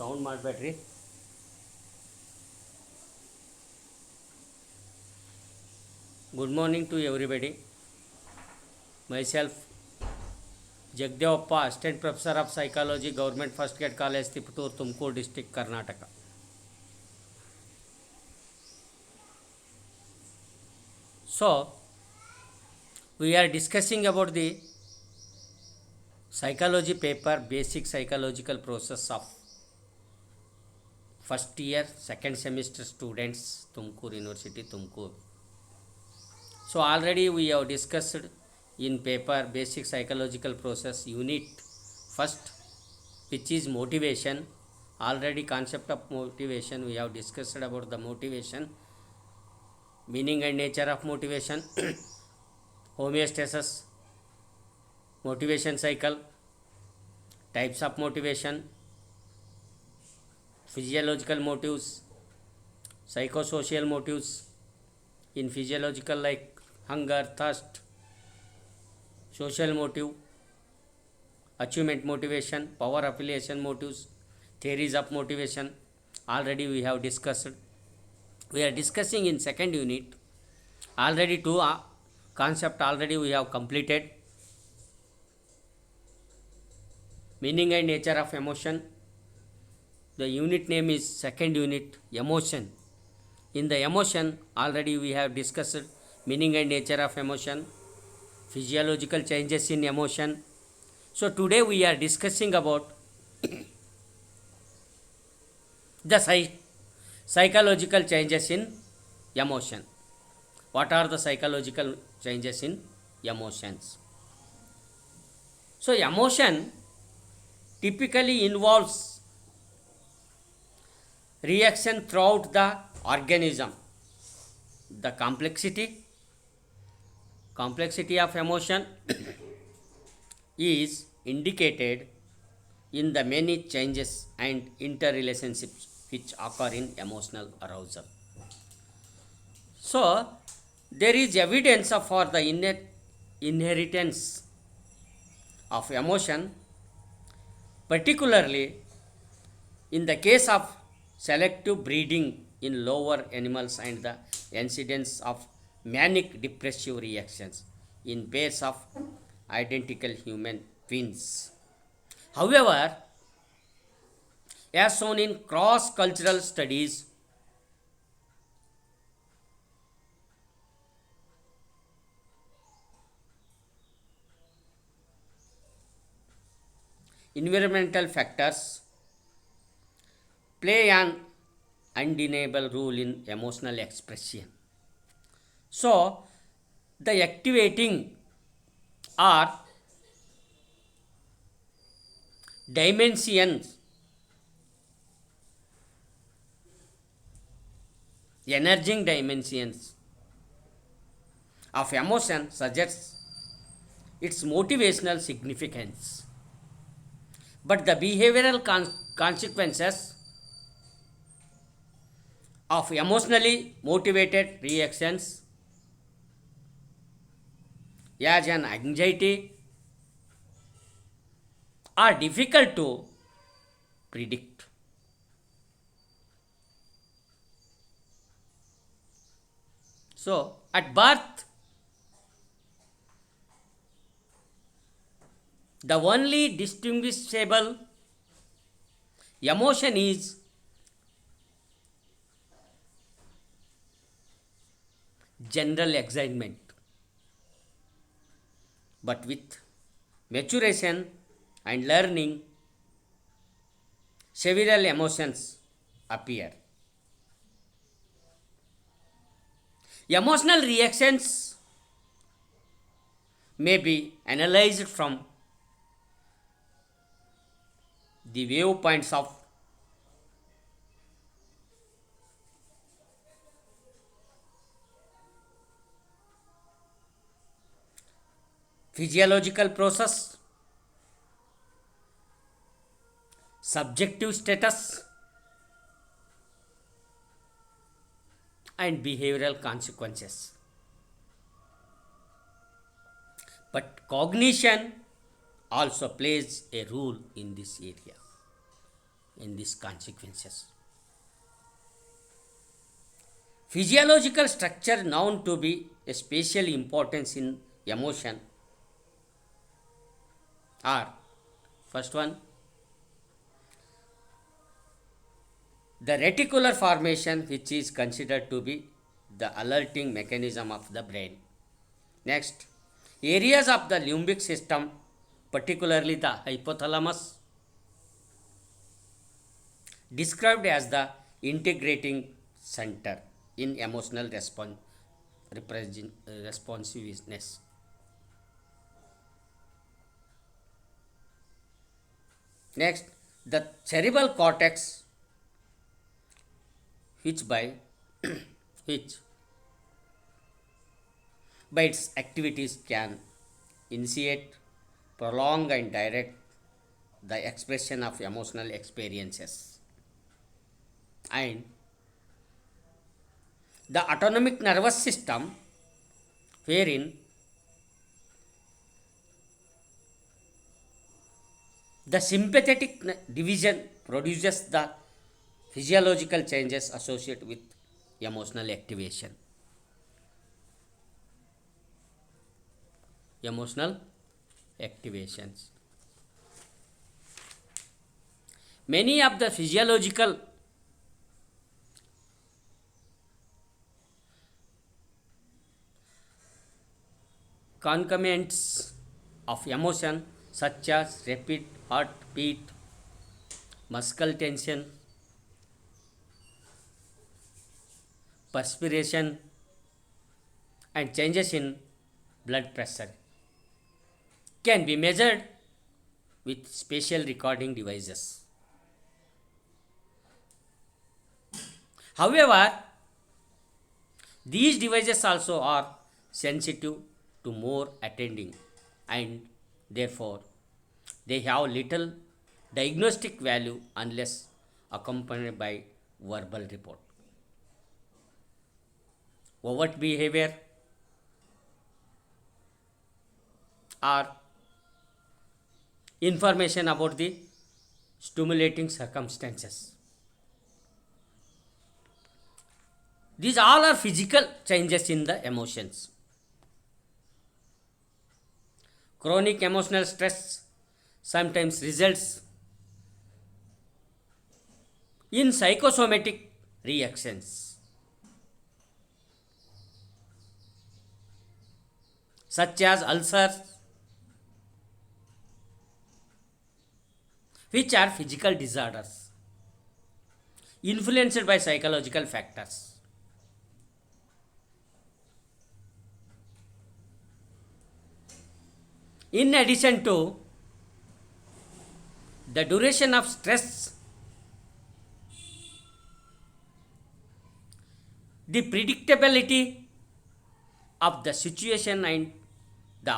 Sound ಮಾಡಬೇಡ್ರಿ. Good morning to everybody. Myself Jagadevappa, assistant professor of psychology, government first grade college, Tiptur, Tumkur district, Karnataka. So, we are discussing about the psychology paper, basic psychological process of first year, second semester students, Tumkur University, Tumkur. So, already we have discussed in paper basic psychological process unit first, which is motivation. Already concept of motivation we have discussed about the motivation, meaning and nature of motivation, homeostasis, motivation cycle, types of motivation, physiological motives, psychosocial motives. In physiological, like hunger, thirst, social motive, achievement motivation, power affiliation motives, theories of motivation, already we have discussed. We are discussing in second unit, already two concept already we have completed. Meaning and nature of emotion. The unit name is second unit, emotion. In the emotion, already we have discussed meaning and nature of emotion, physiological changes in emotion. So today we are discussing about the psychological changes in emotion. What are the psychological changes in emotions? So emotion typically involves reaction throughout the organism. The complexity of emotion is indicated in the many changes and interrelationships which occur in emotional arousal. So there is evidence for the inheritance of emotion, particularly in the case of selective breeding in lower animals and the incidence of manic depressive reactions in pairs of identical human twins. However, as shown in cross-cultural studies, environmental factors play an undeniable role in emotional expression. So, the activating or dimensions, energizing dimensions of emotion suggests its motivational significance. But the behavioral consequences of emotionally motivated reactions, as an anxiety, are difficult to predict. So, at birth, the only distinguishable emotion is general excitement, but with maturation and learning, several emotions appear. Emotional reactions may be analyzed from the viewpoints of physiological process, subjective status, and behavioral consequences. But cognition also plays a role in this area. in these consequences. Physiological structure known to be a special importance in emotion are: first one, the reticular formation, which is considered to be the alerting mechanism of the brain. Next, areas of the limbic system, particularly the hypothalamus, described as the integrating center in emotional responsiveness. Next, the cerebral cortex, which by which by its activities can initiate, prolong, and direct the expression of emotional experiences. And the autonomic nervous system, wherein the sympathetic division produces the physiological changes associated with emotional activation. Emotional activations. Many of the physiological concomitants of emotion, such as rapid heartbeat, muscle tension, perspiration, and changes in blood pressure, can be measured with spatial recording devices. However, these devices also are sensitive to more attending, and therefore they have little diagnostic value unless accompanied by verbal report. Overt behavior or information about the stimulating circumstances. These all are physical changes in the emotions. Chronic emotional stress sometimes results in psychosomatic reactions, such as ulcers, which are physical disorders influenced by psychological factors. In addition to the duration of stress, the predictability of the situation and the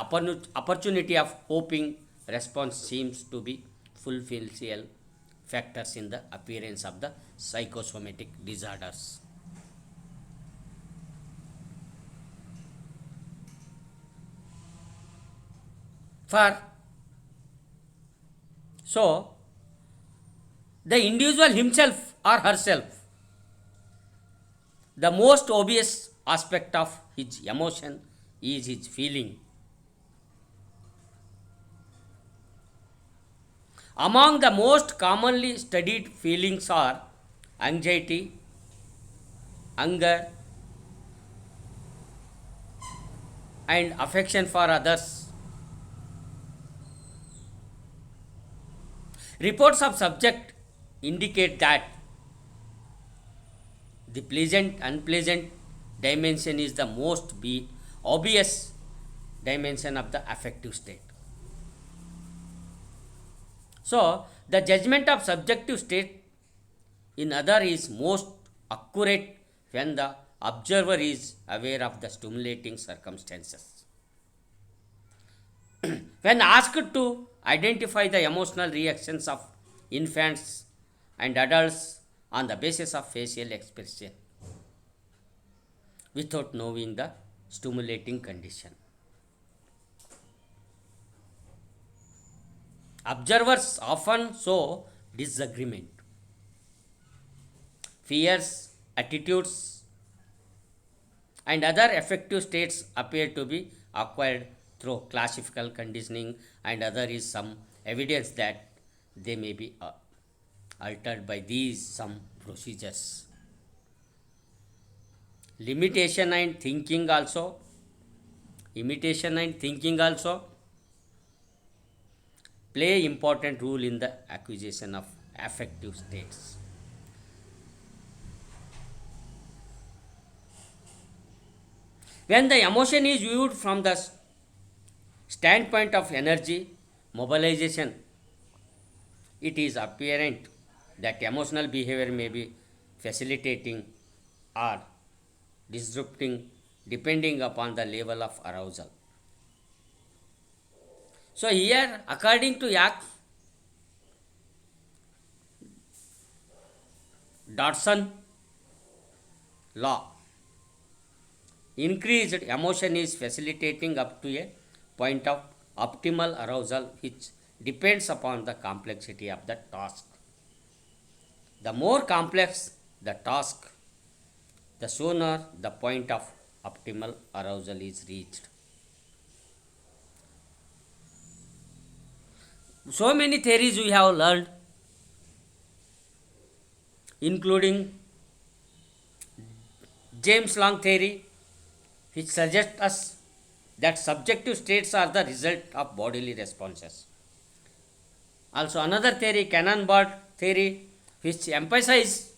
opportunity of coping response seems to be fulfill factors in the appearance of the psychosomatic disorders. So the individual himself or herself, the most obvious aspect of his emotion is his feeling. Among the most commonly studied feelings are anxiety, anger, and affection for others. Reports of subject indicate that the pleasant unpleasant dimension is the most obvious dimension of the affective state. So, the judgment of subjective state in other is most accurate when the observer is aware of the stimulating circumstances. When asked to identify the emotional reactions of infants and adults on the basis of facial expression without knowing the stimulating condition, observers often show disagreement. fears, attitudes, and other affective states appear to be acquired through classical conditioning, and other is some evidence that they may be altered by these some procedures. Limitation and thinking also, imitation and thinking also play important role in the acquisition of affective states. When the emotion is viewed from the standpoint of energy mobilization, it is apparent that emotional behavior may be facilitating or disrupting depending upon the level of arousal. So, here, according to Yak Dodson law, increased emotion is facilitating up to a point of optimal arousal, which depends upon the complexity of the task. The more complex the task, the sooner the point of optimal arousal is reached. So many theories we have learned, including James Long theory, which suggests us that subjective states are the result of bodily responses. Also, another theory, Cannon-Bard theory, which emphasizes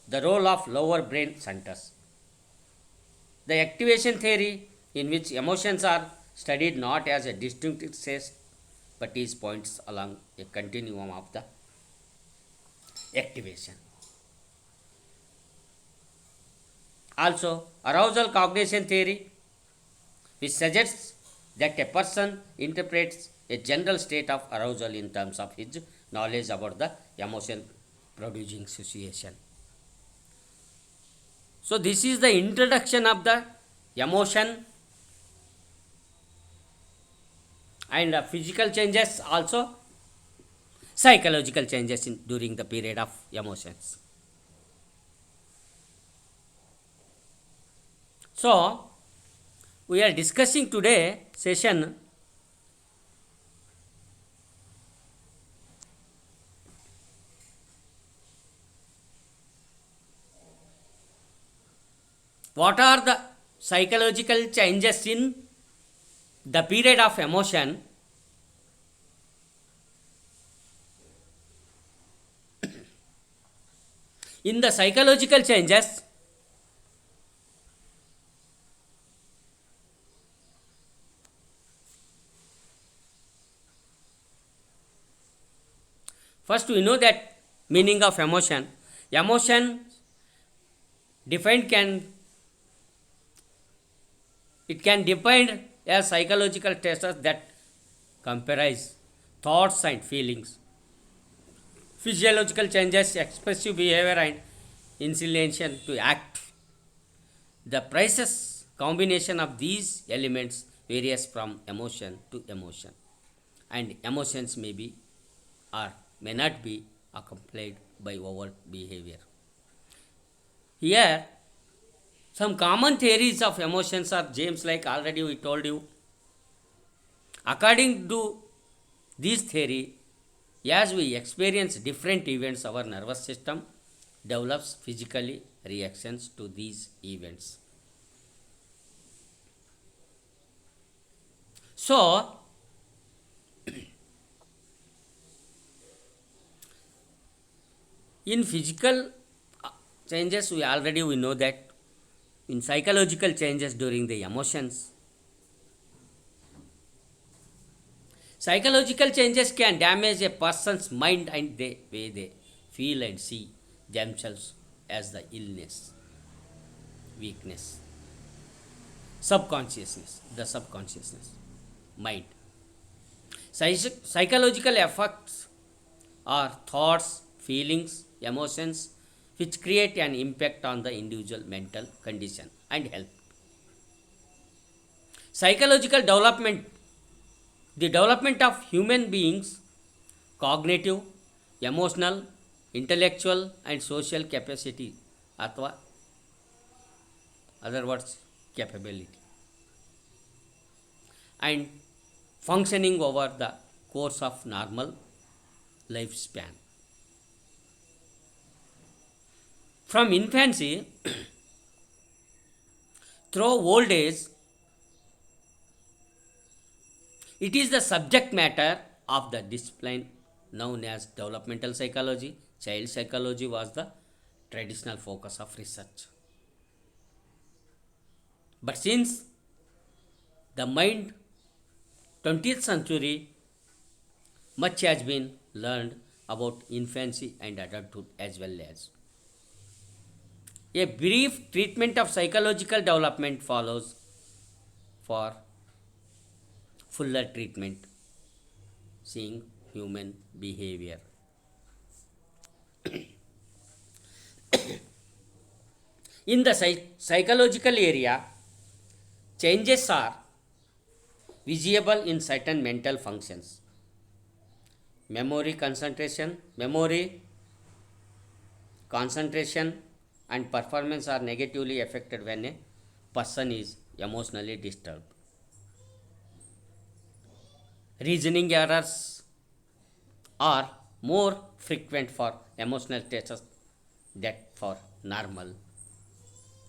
the role of lower brain centers. The activation theory, in which emotions are studied not as a distinct state but is points along a continuum of the activation. Also, arousal cognition theory, which suggests that a person interprets a general state of arousal in terms of his knowledge about the emotion producing situation. So, this is the introduction of the emotion and physical changes, also psychological changes during the period of emotions. So, we are discussing today session what are the psychological changes in the period of emotion. In the psychological changes, first we know that meaning of emotion. Emotion defined can define as psychological states that comprise thoughts and feelings, physiological changes, expressive behavior, and inclination to act. The precise combination of these elements varies from emotion to emotion, and emotions may be or may not be accompanied by overt behavior. Here, some common theories of emotions are James, like already we told you. According to this theory, as we experience different events, our nervous system develops physically reactions to these events. So, in physical changes, we know that in psychological changes during the emotions, psychological changes can damage a person's mind and the way they feel and see themselves as the illness, weakness, the subconsciousness, mind. Psychological effects are thoughts, feelings, emotions which create an impact on the individual mental condition and health. Psychological development, the development of human beings, cognitive, emotional, intellectual and social capacity अथवा other words capability and functioning over the course of normal lifespan. From infancy through old age, it is the subject matter of the discipline known as developmental psychology. Child psychology was the traditional focus of research. But since the mind 20th century, much has been learned about infancy and adulthood as well as. A brief treatment of psychological development follows for fuller treatment, seeing human behavior. In the psychological area, changes are visible in certain mental functions. Memory, concentration, and performance are negatively affected when a person is emotionally disturbed. Reasoning errors are more frequent for emotional states than for normal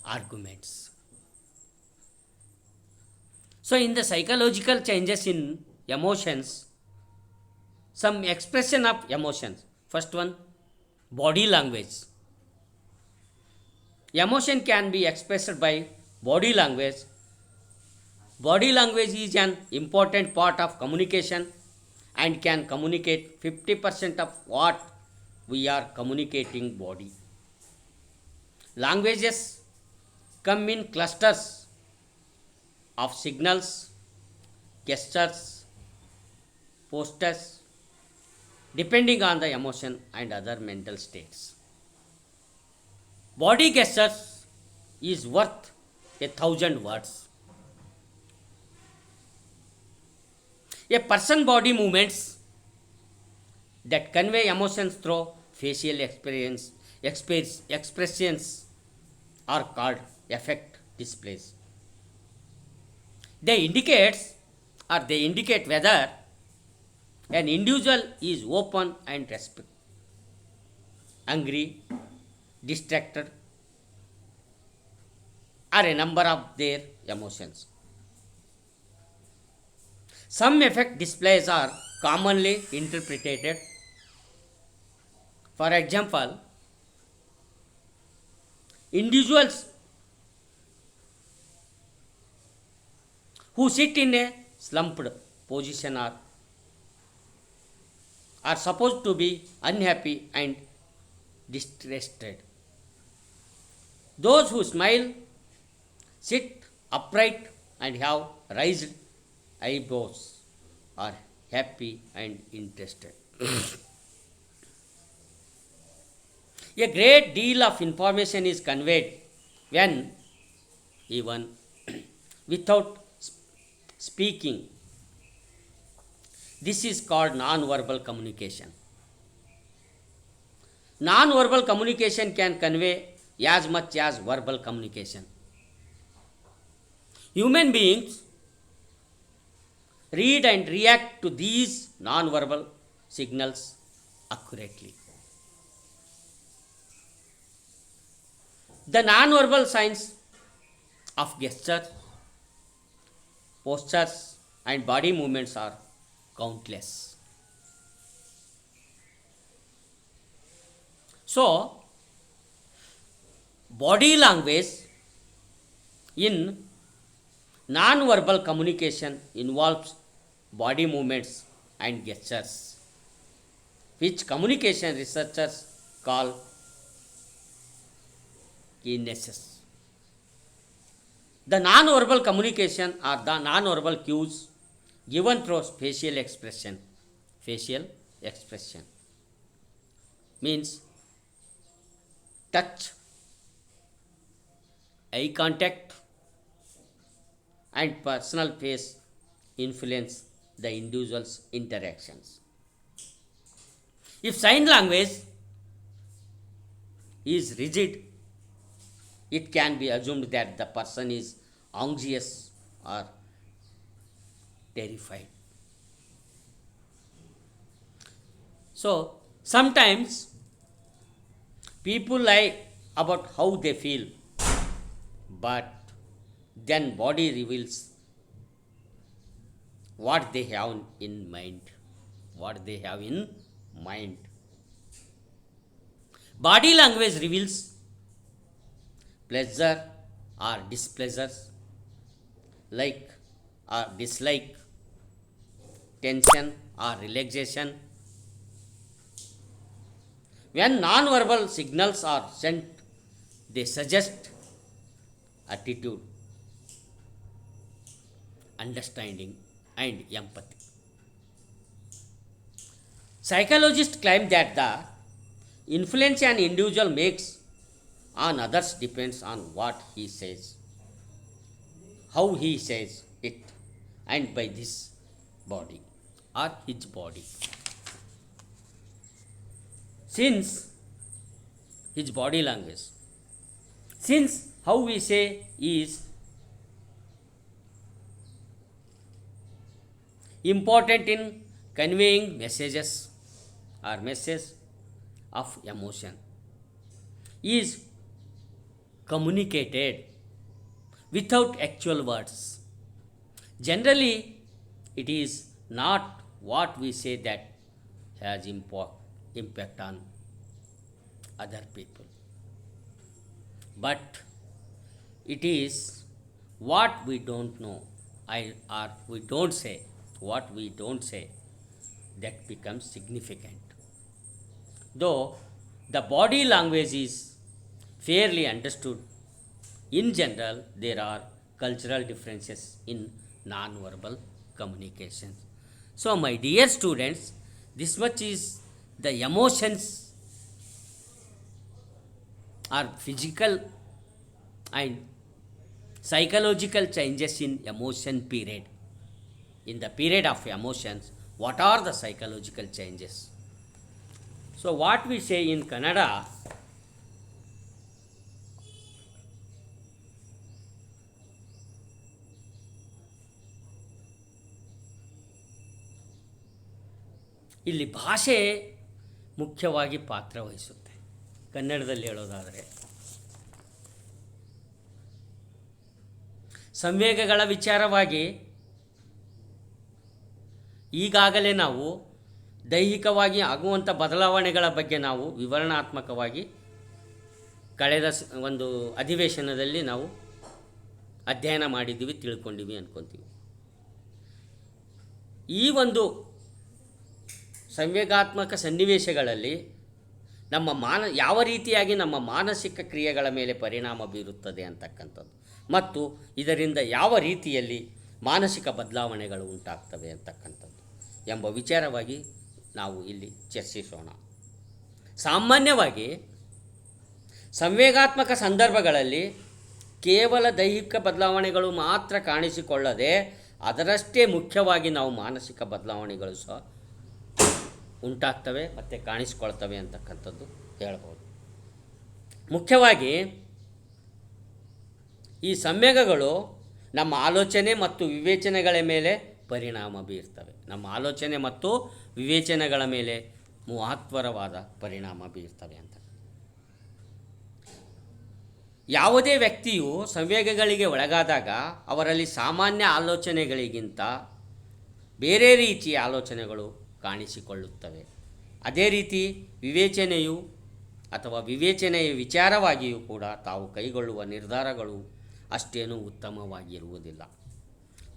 arguments. So, in the psychological changes in emotions, some expression of emotions. First one, body language. Emotion can be expressed by body language. Body language is an important part of communication and can communicate 50% of what we are communicating body. Languages come in clusters of signals, gestures, postures, depending on the emotion and other mental states. Body gestures is worth 1,000 words. A person body movements that convey emotions through facial expressions are called affect displays. They indicate whether an individual is open and respect, angry, distracted, or a number of their emotions. Some affect displays are commonly interpreted. For example, individuals who sit in a slumped position are supposed to be unhappy and distressed. Those who smile, sit upright, and have raised eyebrows are happy and interested. A great deal of information is conveyed when, even without speaking. This is called non-verbal communication. Non-verbal communication can convey as much as verbal communication. Human beings read and react to these non-verbal signals accurately. The non-verbal signs of gestures, postures, and body movements are countless. So, body language in non-verbal communication involves body movements and gestures, which communication researchers call kinesis. The non-verbal communication or the non-verbal cues given through facial expression. Facial expression means touch, eye contact, and personal face influence the individual's interactions. If sign language is rigid, it can be assumed that the person is anxious or terrified. So, sometimes people lie about how they feel, but then body reveals what they have in mind. What they have in mind. Body language reveals pleasure or displeasure, like or dislike, tension or relaxation. When non-verbal signals are sent, they suggest attitude, understanding, and empathy. Psychologists claim that the influence an individual makes on others depends on what he says, how he says it, and by this body or his body. Since his body language, since how we say is important in conveying messages or message of emotion, is communicated without actual words. Generally, it is not what we say that has impact on other people, but it is what we don't know, or we don't say, what we don't say, that becomes significant. Though the body language is fairly understood, in general there are cultural differences in non-verbal communication. So, my dear students, this much is the emotions are physical and psychological changes in emotion period. In the period of emotions, what are the psychological changes? So, what we say in Kannada, ಇಲ್ಲಿ ಭಾಷೆ ಮುಖ್ಯವಾಗಿ ಪಾತ್ರ ವಹಿಸುತ್ತೆ. ಕನ್ನಡದಲ್ಲಿ ಹೇಳೋದಾದರೆ ಸಂವೇಗಗಳ ವಿಚಾರವಾಗಿ ಈಗಾಗಲೇ ನಾವು ದೈಹಿಕವಾಗಿ ಆಗುವಂಥ ಬದಲಾವಣೆಗಳ ಬಗ್ಗೆ ನಾವು ವಿವರಣಾತ್ಮಕವಾಗಿ ಕಳೆದ ಒಂದು ಅಧಿವೇಶನದಲ್ಲಿ ನಾವು ಅಧ್ಯಯನ ಮಾಡಿದ್ದೀವಿ, ತಿಳ್ಕೊಂಡಿವಿ ಅಂದ್ಕೊತೀವಿ. ಈ ಒಂದು ಸಂವೇಗಾತ್ಮಕ ಸನ್ನಿವೇಶಗಳಲ್ಲಿ ನಮ್ಮ ಯಾವ ರೀತಿಯಾಗಿ ನಮ್ಮ ಮಾನಸಿಕ ಕ್ರಿಯೆಗಳ ಮೇಲೆ ಪರಿಣಾಮ ಬೀರುತ್ತದೆ ಅಂತಕ್ಕಂಥದ್ದು, ಮತ್ತು ಇದರಿಂದ ಯಾವ ರೀತಿಯಲ್ಲಿ ಮಾನಸಿಕ ಬದಲಾವಣೆಗಳು ಉಂಟಾಗ್ತವೆ ಅಂತಕ್ಕಂಥದ್ದು ಎಂಬ ವಿಚಾರವಾಗಿ ನಾವು ಇಲ್ಲಿ ಚರ್ಚಿಸೋಣ. ಸಾಮಾನ್ಯವಾಗಿ ಸಂವೇಗಾತ್ಮಕ ಸಂದರ್ಭಗಳಲ್ಲಿ ಕೇವಲ ದೈಹಿಕ ಬದಲಾವಣೆಗಳು ಮಾತ್ರ ಕಾಣಿಸಿಕೊಳ್ಳದೆ ಅದರಷ್ಟೇ ಮುಖ್ಯವಾಗಿ ನಾವು ಮಾನಸಿಕ ಬದಲಾವಣೆಗಳು ಸಹ ಉಂಟಾಗ್ತವೆ ಮತ್ತು ಕಾಣಿಸಿಕೊಳ್ತವೆ ಅಂತಕ್ಕಂಥದ್ದು ಹೇಳ್ಬೋದು. ಮುಖ್ಯವಾಗಿ ಈ ಸಂವೇಗಗಳು ನಮ್ಮ ಆಲೋಚನೆ ಮತ್ತು ವಿವೇಚನೆಗಳ ಮೇಲೆ ಪರಿಣಾಮ ಬೀರ್ತವೆ. ನಮ್ಮ ಆಲೋಚನೆ ಮತ್ತು ವಿವೇಚನೆಗಳ ಮೇಲೆ ಮಹತ್ವರವಾದ ಪರಿಣಾಮ ಬೀರ್ತವೆ ಅಂತ. ಯಾವುದೇ ವ್ಯಕ್ತಿಯು ಸಂವೇಗಗಳಿಗೆ ಒಳಗಾದಾಗ ಅವರಲ್ಲಿ ಸಾಮಾನ್ಯ ಆಲೋಚನೆಗಳಿಗಿಂತ ಬೇರೆ ರೀತಿಯ ಆಲೋಚನೆಗಳು ಕಾಣಿಸಿಕೊಳ್ಳುತ್ತವೆ. ಅದೇ ರೀತಿ ವಿವೇಚನೆಯು ಅಥವಾ ವಿವೇಚನೆಯ ವಿಚಾರವಾಗಿಯೂ ಕೂಡ ತಾವು ಕೈಗೊಳ್ಳುವ ನಿರ್ಧಾರಗಳು ಅಷ್ಟೇನೂ ಉತ್ತಮವಾಗಿರುವುದಿಲ್ಲ.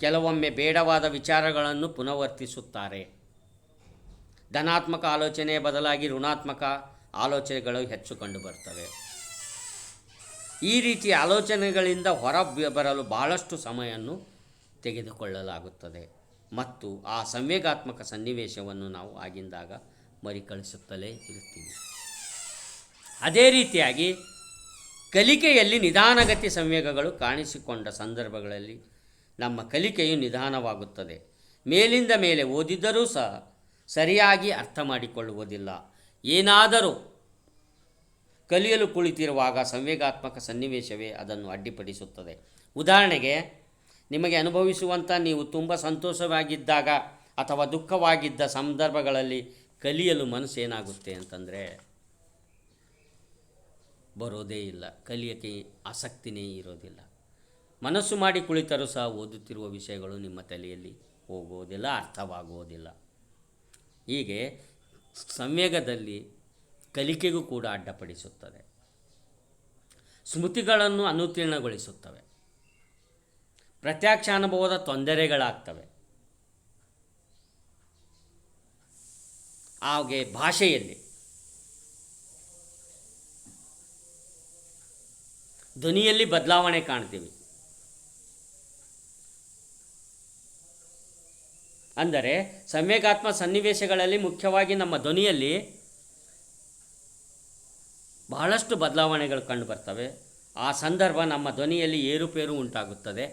ಕೆಲವೊಮ್ಮೆ ಬೇಡವಾದ ವಿಚಾರಗಳನ್ನು ಪುನರ್ವರ್ತಿಸುತ್ತಾರೆ. ಧನಾತ್ಮಕ ಆಲೋಚನೆಯ ಬದಲಾಗಿ ಋಣಾತ್ಮಕ ಆಲೋಚನೆಗಳು ಹೆಚ್ಚು ಕಂಡುಬರ್ತವೆ. ಈ ರೀತಿಯ ಆಲೋಚನೆಗಳಿಂದ ಹೊರ ಬರಲು ಬಹಳಷ್ಟು ಸಮಯವನ್ನು ತೆಗೆದುಕೊಳ್ಳಲಾಗುತ್ತದೆ ಮತ್ತು ಆ ಸಂವೇಗಾತ್ಮಕ ಸನ್ನಿವೇಶವನ್ನು ನಾವು ಆಗಿಂದಾಗ ಮರುಕಳಿಸುತ್ತಲೇ ಇರ್ತೀವಿ. ಅದೇ ರೀತಿಯಾಗಿ ಕಲಿಕೆಯಲ್ಲಿ ನಿಧಾನಗತಿ ಸಂವೇಗಗಳು ಕಾಣಿಸಿಕೊಂಡ ಸಂದರ್ಭಗಳಲ್ಲಿ ನಮ್ಮ ಕಲಿಕೆಯು ನಿಧಾನವಾಗುತ್ತದೆ. ಮೇಲಿಂದ ಮೇಲೆ ಓದಿದ್ದರೂ ಸಹ ಸರಿಯಾಗಿ ಅರ್ಥ ಮಾಡಿಕೊಳ್ಳುವುದಿಲ್ಲ. ಏನಾದರೂ ಕಲಿಯಲು ಕುಳಿತಿರುವಾಗ ಸಂವೇಗಾತ್ಮಕ ಸನ್ನಿವೇಶವೇ ಅದನ್ನು ಅಡ್ಡಿಪಡಿಸುತ್ತದೆ. ಉದಾಹರಣೆಗೆ, ನಿಮಗೆ ಅನುಭವಿಸುವಂಥ ನೀವು ತುಂಬ ಸಂತೋಷವಾಗಿದ್ದಾಗ ಅಥವಾ ದುಃಖವಾಗಿದ್ದ ಸಂದರ್ಭಗಳಲ್ಲಿ ಕಲಿಯಲು ಮನಸ್ಸು ಏನಾಗುತ್ತೆ ಅಂತಂದರೆ ಬರೋದೇ ಇಲ್ಲ, ಕಲಿಯೋಕ್ಕೆ ಆಸಕ್ತಿನೇ ಇರೋದಿಲ್ಲ. ಮನಸ್ಸು ಮಾಡಿ ಕುಳಿತರೂ ಸಹ ಓದುತ್ತಿರುವ ವಿಷಯಗಳು ನಿಮ್ಮ ತಲೆಯಲ್ಲಿ ಹೋಗುವುದಿಲ್ಲ, ಅರ್ಥವಾಗುವುದಿಲ್ಲ. ಹೀಗೆ ಸಂವೇಗದಲ್ಲಿ ಕಲಿಕೆಗೂ ಕೂಡ ಅಡ್ಡಪಡಿಸುತ್ತದೆ, ಸ್ಮೃತಿಗಳನ್ನು ಅನುತ್ತೀರ್ಣಗೊಳಿಸುತ್ತವೆ, ಪ್ರತ್ಯಕ್ಷ ಅನುಭವದ ತೊಂದರೆಗಳಾಗ್ತವೆ. ಹಾಗೆ ಭಾಷೆಯಲ್ಲಿ ಧ್ವನಿಯಲ್ಲಿ ಬದಲಾವಣೆ ಕಾಣ್ತೀವಿ. ಅಂದರೆ ಸಂವೇಗಾತ್ಮ ಸನ್ನಿವೇಶಗಳಲ್ಲಿ ಮುಖ್ಯವಾಗಿ ನಮ್ಮ ಧ್ವನಿಯಲ್ಲಿ ಬಹಳಷ್ಟು ಬದಲಾವಣೆಗಳು ಕಂಡು ಬರ್ತವೆ. ಆ ಸಂದರ್ಭ ನಮ್ಮ ಧ್ವನಿಯಲ್ಲಿ ಏರುಪೇರು ಉಂಟಾಗುತ್ತದೆ.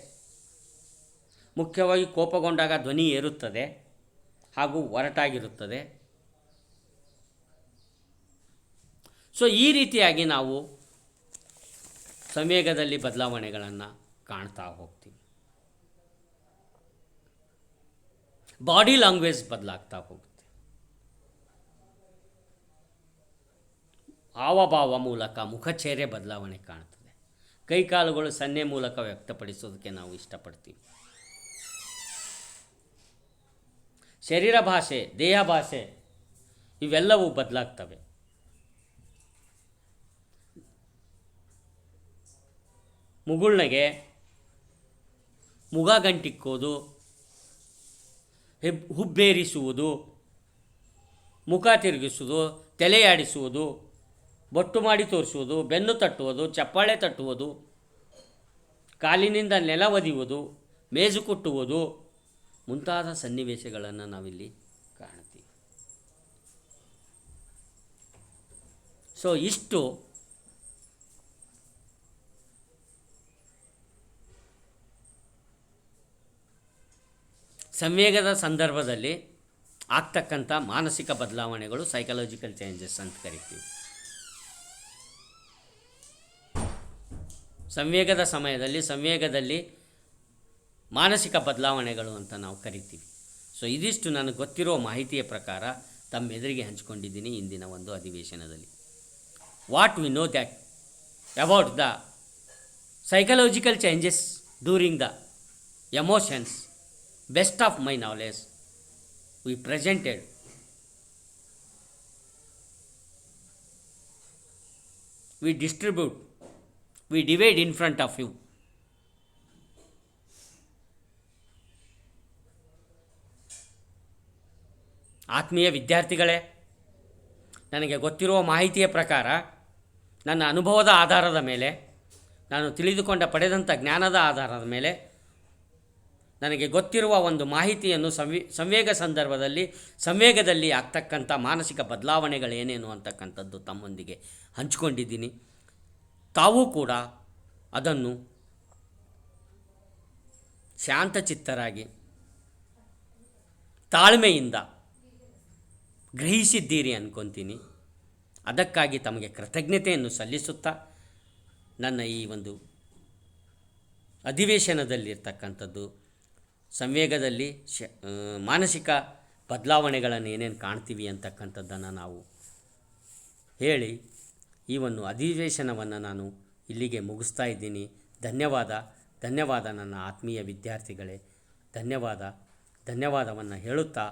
ಮುಖ್ಯವಾಗಿ ಕೋಪಗೊಂಡಾಗ ಧ್ವನಿ ಏರುತ್ತದೆ ಹಾಗೂ ಒರಟಾಗಿರುತ್ತದೆ. ಸೊ ಈ ರೀತಿಯಾಗಿ ನಾವು ಸಂವೇಗದಲ್ಲಿ ಬದಲಾವಣೆಗಳನ್ನು ಕಾಣ್ತಾ ಹೋಗ್ತೀವಿ. ಬಾಡಿ ಲ್ಯಾಂಗ್ವೇಜ್ ಬದಲಾಗ್ತಾ ಹೋಗುತ್ತೆ. ಹಾವಭಾವ ಮೂಲಕ ಮುಖಚೇರೆ ಬದಲಾವಣೆ ಕಾಣ್ತದೆ. ಕೈಕಾಲುಗಳು ಸನ್ನೆ ಮೂಲಕ ವ್ಯಕ್ತಪಡಿಸೋದಕ್ಕೆ ನಾವು ಇಷ್ಟಪಡ್ತೀವಿ. ಶರೀರ ಭಾಷೆ, ದೇಹ ಭಾಷೆ ಇವೆಲ್ಲವೂ ಬದಲಾಗ್ತವೆ. ಮುಗುಳ್ನಗೆ, ಮುಗ ಗಂಟಿಕ್ಕೋದು, ಹುಬ್ಬೇರಿಸುವುದು, ಮುಖ ತಿರುಗಿಸುವುದು, ತಲೆಯಾಡಿಸುವುದು, ಬೊಟ್ಟು ಮಾಡಿ ತೋರಿಸುವುದು, ಬೆನ್ನು ತಟ್ಟುವುದು, ಚಪ್ಪಾಳೆ ತಟ್ಟುವುದು, ಕಾಲಿನಿಂದ ನೆಲ ಒದೆಯುವುದು, ಮೇಜು ಕುಟ್ಟುವುದು ಮುಂತಾದ ಸನ್ನಿವೇಶಗಳನ್ನು ನಾವಿಲ್ಲಿ ಕಾಣ್ತೀವಿ. ಸೊ ಇಷ್ಟು ಸಂವೇಗದ ಸಂದರ್ಭದಲ್ಲಿ ಆಗ್ತಕ್ಕಂಥ ಮಾನಸಿಕ ಬದಲಾವಣೆಗಳು, ಸೈಕಲಾಜಿಕಲ್ ಚೇಂಜಸ್ ಅಂತ ಕರಿತೀವಿ. ಸಂವೇಗದಲ್ಲಿ ಮಾನಸಿಕ ಬದಲಾವಣೆಗಳು ಅಂತ ನಾವು ಕರಿತೀವಿ. ಸೊ ಇದಿಷ್ಟು ನನಗೆ ಗೊತ್ತಿರೋ ಮಾಹಿತಿಯ ಪ್ರಕಾರ ತಮ್ಮ ಎದುರಿಗೆ ಹಂಚಿಕೊಂಡಿದ್ದೀನಿ ಇಂದಿನ ಒಂದು ಅಧಿವೇಶನದಲ್ಲಿ. What we know that about the psychological changes during the emotions, best of my knowledge we presented. We distribute, we divide in front of you. ಆತ್ಮೀಯ ವಿದ್ಯಾರ್ಥಿಗಳೇ, ನನಗೆ ಗೊತ್ತಿರುವ ಮಾಹಿತಿಯ ಪ್ರಕಾರ, ನನ್ನ ಅನುಭವದ ಆಧಾರದ ಮೇಲೆ, ನಾನು ತಿಳಿದುಕೊಂಡ ಪಡೆದಂಥ ಜ್ಞಾನದ ಆಧಾರದ ಮೇಲೆ ನನಗೆ ಗೊತ್ತಿರುವ ಒಂದು ಮಾಹಿತಿಯನ್ನು ಸಂವೇಗ ಸಂದರ್ಭದಲ್ಲಿ ಸಂವೇಗದಲ್ಲಿ ಆಗ್ತಕ್ಕಂಥ ಮಾನಸಿಕ ಬದಲಾವಣೆಗಳೇನೇನು ಅಂತಕ್ಕಂಥದ್ದು ತಮ್ಮೊಂದಿಗೆ ಹಂಚಿಕೊಂಡಿದ್ದೀನಿ. ತಾವೂ ಕೂಡ ಅದನ್ನು ಶಾಂತಚಿತ್ತರಾಗಿ ತಾಳ್ಮೆಯಿಂದ ಗ್ರಹಿಸಿದ್ದೀರಿ ಅಂದ್ಕೊತೀನಿ. ಅದಕ್ಕಾಗಿ ತಮಗೆ ಕೃತಜ್ಞತೆಯನ್ನು ಸಲ್ಲಿಸುತ್ತಾ ನನ್ನ ಈ ಒಂದು ಅಧಿವೇಶನದಲ್ಲಿರ್ತಕ್ಕಂಥದ್ದು ಸಂವೇಗದಲ್ಲಿ ಮಾನಸಿಕ ಬದಲಾವಣೆಗಳನ್ನು ಏನೇನು ಕಾಣ್ತೀವಿ ಅಂತಕ್ಕಂಥದ್ದನ್ನು ನಾವು ಹೇಳಿ ಈ ಒಂದು ಅಧಿವೇಶನವನ್ನು ನಾನು ಇಲ್ಲಿಗೆ ಮುಗಿಸ್ತಾ ಇದ್ದೀನಿ. ಧನ್ಯವಾದ ನನ್ನ ಆತ್ಮೀಯ ವಿದ್ಯಾರ್ಥಿಗಳೇ, ಧನ್ಯವಾದವನ್ನು ಹೇಳುತ್ತಾ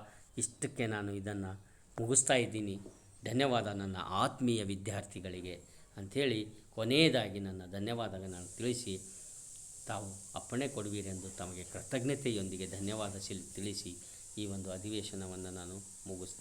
ಇಷ್ಟಕ್ಕೆ ನಾನು ಇದನ್ನು ಮುಗಿಸ್ತಾ ಇದ್ದೀನಿ. ಧನ್ಯವಾದ ನನ್ನ ಆತ್ಮೀಯ ವಿದ್ಯಾರ್ಥಿಗಳಿಗೆ ಅಂಥೇಳಿ ಕೊನೆಯದಾಗಿ ನನ್ನ ಧನ್ಯವಾದಗಳನ್ನು ತಿಳಿಸಿ ತಾವು ಅಪ್ಪಣೆ ಕೊಡುವಿರೆಂದು ತಮಗೆ ಕೃತಜ್ಞತೆಯೊಂದಿಗೆ ಧನ್ಯವಾದ ತಿಳಿಸಿ ಈ ಒಂದು ಅಧಿವೇಶನವನ್ನು ನಾನು ಮುಗಿಸ್ತೇನೆ.